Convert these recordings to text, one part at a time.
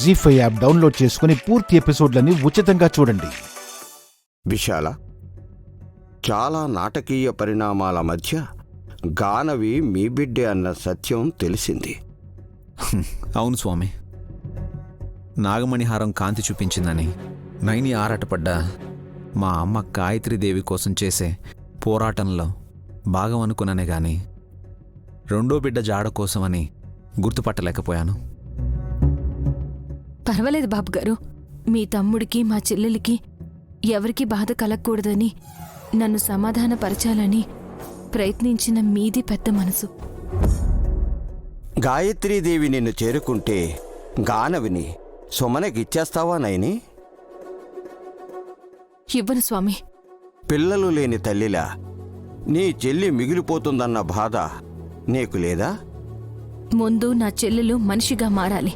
జీ5 app download చేసుకుని పూర్తి ఎపిసోడ్లని ఉచితంగా చూడండి. విశాల, చాలా నాటకీయ పరిణామాల మధ్య గానవి మీ బిడ్డే అన్న సత్యం తెలిసింది. అవును స్వామి, నాగమణిహారం కాంతి చూపించిందని నైని ఆరాటపడ్డా మా అమ్మ గాయత్రీదేవి కోసం చేసే పోరాటంలో భాగం అనుకున్నానే గాని రెండో బిడ్డ జాడ కోసమని గుర్తుపట్టలేకపోయాను. పర్వాలేదు బాబుగారు, మీ తమ్ముడికి మా చెల్లెలికి ఎవరికి బాధ కలగకూడదని నన్ను సమాధానపరచాలని ప్రయత్నించిన మీది పెద్ద మనసు. గాయత్రీదేవి నిన్ను చేరుకుంటే గానవిని సుమనకిచ్చేస్తావా నైని? ఇవ్వను స్వామి. పిల్లలు లేని తల్లిలా నీ చెల్లి మిగిలిపోతుందన్న బాధ నీకు లేదా? ముందు నా చెల్లెలు మనిషిగా మారాలి,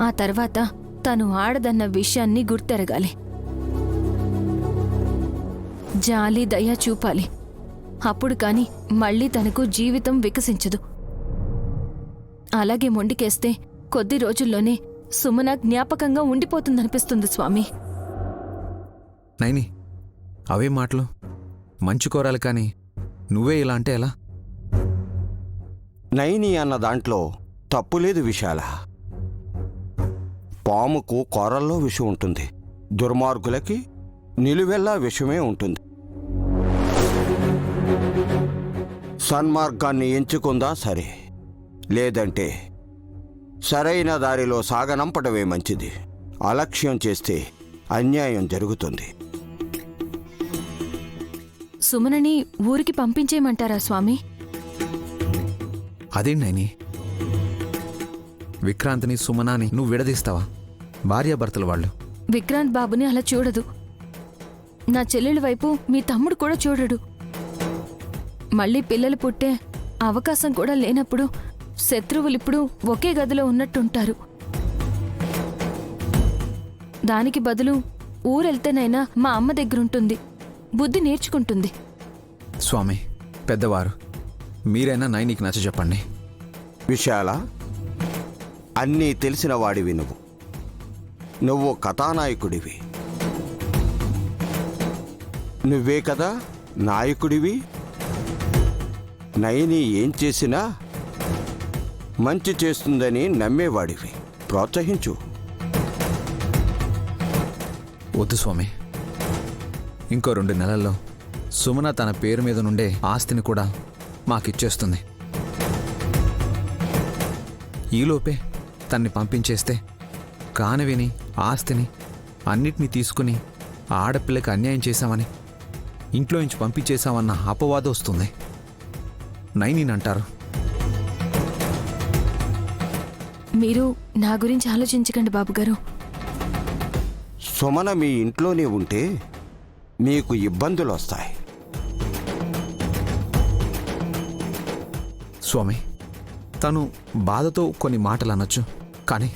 ఆ తర్వాత తను ఆడదన్న విషయాన్ని గుర్తెరగాలి. జాలి దయ చూపాలి. అప్పుడు కాని మళ్ళీ తనకు జీవితం వికసించదు. అలాగే మొండికేస్తే కొద్ది రోజుల్లోనే సుమన జ్ఞాపకంగా ఉండిపోతుందనిపిస్తుంది స్వామి. నైని, అవే మాటలు మంచి కోరాలి కానీ నువ్వే ఇలా అంటే ఎలా? నైని అన్న దాంట్లో తప్పులేదు విశాల. పాముకు కొరల్లో విషం ఉంటుంది, దుర్మార్గులకి నిలువెల్లా విషమే ఉంటుంది. సన్మార్గాన్ని ఎంచుకుందా సరే, లేదంటే సరైన దారిలో సాగనంపడమే మంచిది. అలక్ష్యం చేస్తే అన్యాయం జరుగుతుంది. సుమనని ఊరికి పంపించేయమంటారా స్వామి? అదేంటి నైని, విక్రాంత్ని సుమనాని నువ్వు విడదీస్తావా? భార్యాభర్తలు వాళ్ళు. విక్రాంత్ బాబుని అలా చూడదు. నా చెల్లెలి వైపు మీ తమ్ముడు కూడా చూడడు. మళ్ళీ పిల్లలు పుట్టే అవకాశం కూడా లేనప్పుడు శత్రువులిప్పుడు ఒకే గదిలో ఉన్నట్టుంటారు. దానికి బదులు ఊరెళ్తేనైనా మా అమ్మ దగ్గరుంటుంది, బుద్ధి నేర్చుకుంటుంది. స్వామి పెద్దవారు, మీరైనా నైనికి నచ్చ చెప్పండి. విశాల, అన్నీ తెలిసిన వాడివి నువ్వు కథానాయకుడివి. నువ్వే కదా నాయకుడివి. నయని ఏం చేసినా మంచి చేస్తుందని నమ్మేవాడివి. ప్రోత్సహించు. వద్దు స్వామి, ఇంకో 2 నెలల్లో సుమన తన పేరు మీద నుండే ఆస్తిని కూడా మాకిచ్చేస్తుంది. ఈలోపే తన్ని పంపించేస్తే కానవిని ఆస్తిని అన్నిటినీ తీసుకుని ఆడపిల్లకి అన్యాయం చేశామని ఇంట్లో నుంచి పంపించేశామన్న అపవాదం వస్తుంది. నైనినంటారు. మీరు నా గురించి ఆలోచించకండి బాబుగారు. సుమన మీ ఇంట్లోనే ఉంటే మీకు ఇబ్బందులు వస్తాయి. స్వామి, తను బాధతో కొన్ని మాటలు అనొచ్చు, కానీ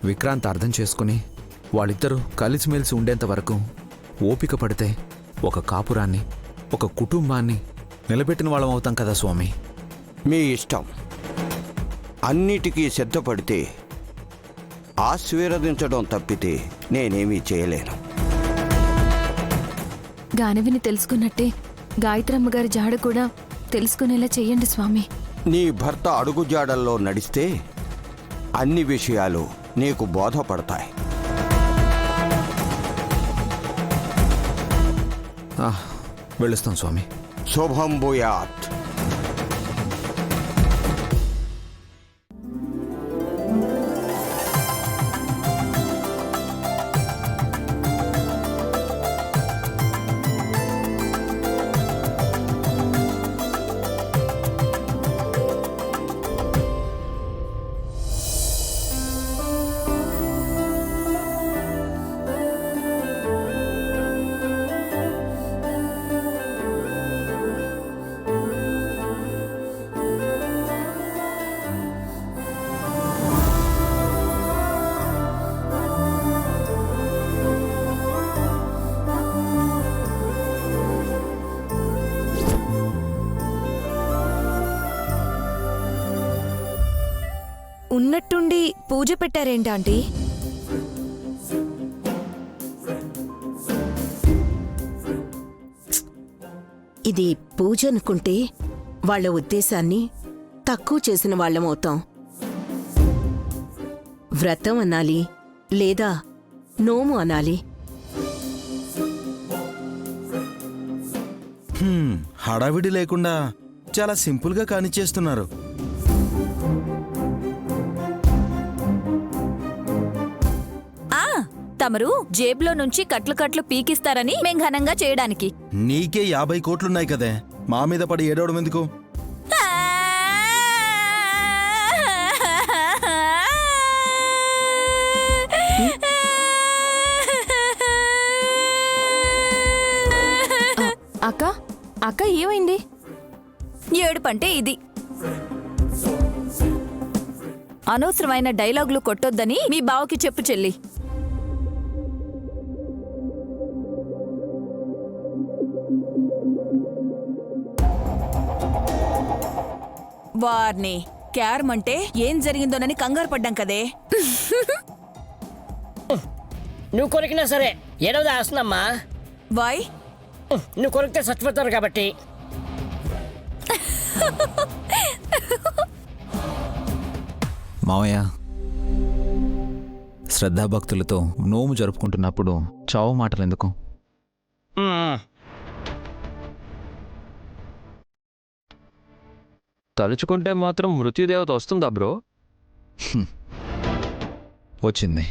విక్రాంత్ అర్థం చేసుకుని వాళ్ళిద్దరూ కలిసిమెలిసి ఉండేంత వరకు ఓపిక పడితే ఒక కాపురాన్ని, ఒక కుటుంబాన్ని నిలబెట్టిన వాళ్ళం అవుతాం కదా స్వామి. మీ ఇష్టం. అన్నిటికీ సిద్ధపడితే ఆశీర్వదించడం తప్పితే నేనేమీ చేయలేను. గానవిని తెలుసుకున్నట్టే గాయత్రమ్మ గారి జాడ కూడా తెలుసుకునేలా చెయ్యండి స్వామి. నీ భర్త అడుగుజాడల్లో నడిస్తే అన్ని విషయాలు నీకు బోధపడతాయి. వెళ్ళొస్తాం స్వామి. శుభం భూయాత్. ఉన్నట్టుండి పూజ పెట్టారేంటి ఆంటీ? ఇది పూజ అనుకుంటే వాళ్ళ ఉద్దేశాన్ని తక్కువ చేసిన వాళ్ళమవుతాం. వ్రతం అనాలి లేదా నోము అనాలి. హడావిడి లేకుండా చాలా సింపుల్గా కానిచ్చేస్తున్నారు. తమరు జేబులో నుంచి కట్లు కట్లు పీకిస్తారని మేం ఘనంగా చేయడానికి. నీకే 50 కోట్లున్నాయి కదే, మా మీద పడి ఏడవడం ఎందుకు? అక్క అక్క ఏమైంది? ఏడుపంటే ఇది. అనవసరమైన డైలాగులు కొట్టొద్దని మీ బావకి చెప్పు చెల్లి. వార్ని క్యారం అంటే ఏం జరిగిందోనని కంగారు పడ్డాం కదే. నువ్వు కొరికినా సరే ఏడవదా ఆసనమ్మా. వాయ్ నువ్వు కొరికితే చచ్చిపోతారు కాబట్టి. మావయ్య, శ్రద్ధాభక్తులతో నోము జరుపుకుంటున్నప్పుడు చావు మాటలు ఎందుకు? తలుచుకుంటే మాత్రం మృత్యుదేవత వస్తుందా బ్రో? వచ్చింది.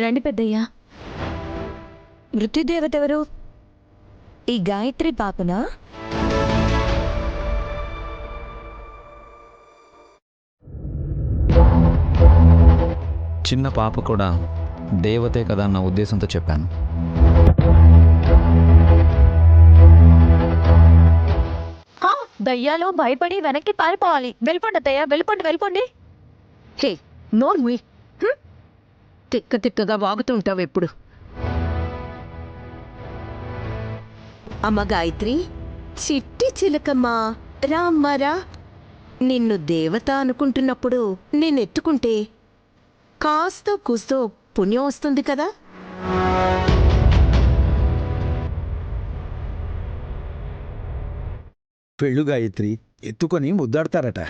రండి పెద్దయ్యా. మృత్యుదేవత ఎవరు? ఈ గాయత్రి పాపనా? చిన్న పాప కూడా దేవతే కదా అన్న ఉద్దేశంతో చెప్పాను. దయ్యాలో భయపడి వెనక్కి పారిపోవాలి. వెళ్ళిపోండి అత్తయ్య, వెళ్ళిపోండి వెళ్ళిపోండి. హే నోర్మి, తిక్క తిక్కగా వాగుతుంటావు ఎప్పుడు. అమ్మ గాయత్రి, చిట్టి చిలకమ్మా రామ్మరా. నిన్ను దేవత అనుకుంటున్నప్పుడు నేనెత్తుకుంటే కాస్తో కూస్తో పుణ్యం వస్తుంది కదా. పెళ్ళు గాయత్రి ఎత్తుకొని ముద్దాడతారట.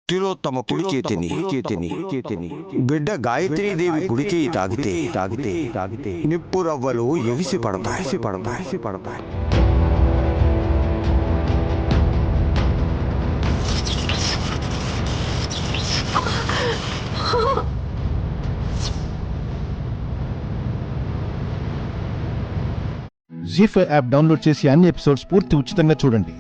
తిలోత్తమ కుడి చేతిని బిడ్డ గాయత్రీదేవి కుడి చేయి తాగితే నిప్పు రవ్వలు ఎగిసి పడతాయి. జీ5 యాప్ డౌన్లోడ్ చేసి అన్ని ఎపిసోడ్స్ పూర్తి ఉచితంగా చూడండి.